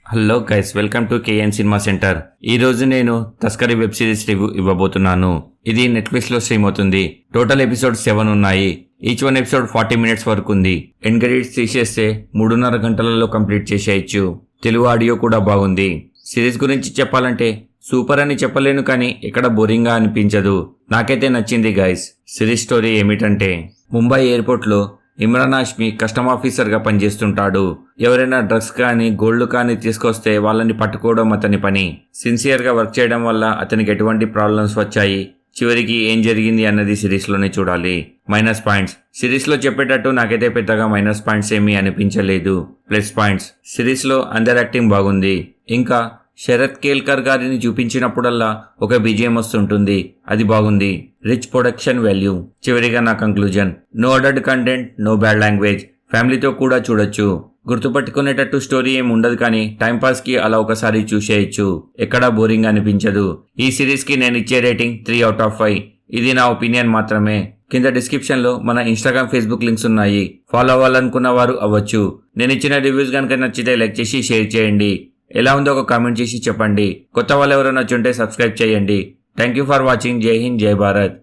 Hello guys, welcome to KN cinema centre. ఈ రోజు నేను తస్కరీ వెబ్ సిరీస్ రివ్యూ ఇవ్వబోతున్నాను. ఇది నెట్ఫ్లిక్స్ లో స్ట్రీమ్ అవుతుంది. టోటల్ ఎపిసోడ్ 7 ఉన్నాయి. ఈచ్ వన్ ఎపిసోడ్ 40 మినిట్స్ వరకు ఉంది. ఎండ్ క్రెడిట్స్ తీసేస్తే 3.5 గంటలలో కంప్లీట్ చేసేయచ్చు. తెలుగు ఆడియో కూడా బాగుంది. సిరీస్ గురించి చెప్పాలంటే సూపర్ అని చెప్పలేను, కానీ ఎక్కడ బోరింగ్ గా అనిపించదు. నాకైతే నచ్చింది గైస్. సిరీస్ స్టోరీ ఏమిటంటే, ముంబై ఎయిర్పోర్ట్ లో ఇమ్రాన్ హాష్మి కస్టమ్ ఆఫీసర్ గా పనిచేస్తుంటాడు. ఎవరైనా డ్రగ్స్ కానీ గోల్డ్ కానీ తీసుకొస్తే వాళ్ళని పట్టుకోవడం అతని పని. సిన్సియర్ గా వర్క్ చేయడం వల్ల అతనికి ఎటువంటి ప్రాబ్లమ్స్ వచ్చాయి, చివరికి ఏం జరిగింది అన్నది సిరీస్ లోనే చూడాలి. మైనస్ పాయింట్స్, సిరీస్ లో చెప్పేటట్టు నాకైతే పెద్దగా మైనస్ పాయింట్స్ ఏమీ అనిపించలేదు. ప్లస్ పాయింట్స్, సిరీస్ లో అందర్ యాక్టింగ్ బాగుంది. ఇంకా శరత్ కేల్కర్ గారిని చూపించినప్పుడల్లా ఒక బీజిఎం వస్తుంటుంది, అది బాగుంది. Rich production value. చివరిగా నా conclusion, no adult content, no bad language. ఫ్యామిలీతో కూడా చూడొచ్చు. గుర్తుపట్టుకునేటట్టు స్టోరీ ఏం ఉండదు, కానీ టైంపాస్ కి అలా ఒకసారి చూసేయచ్చు. ఎక్కడా బోరింగ్ అనిపించదు. ఈ సిరీస్ కి నేను ఇచ్చే రేటింగ్ 3/5. ఇది నా ఒపీనియన్ మాత్రమే. కింద డిస్క్రిప్షన్ లో మన ఇన్స్టాగ్రామ్, ఫేస్బుక్ లింక్స్ ఉన్నాయి. ఫాలో అవ్వాలనుకున్న వారు అవ్వచ్చు. నేను ఇచ్చిన రివ్యూస్ కనుక నచ్చితే లైక్ చేసి షేర్ చేయండి. ఎలా ఉందో ఒక కామెంట్ చేసి చెప్పండి. కొత్త వాళ్ళు ఎవరైనా వచ్చుంటే సబ్స్క్రైబ్ చేయండి. Thank you for watching. జై హింద్, జై భారత్.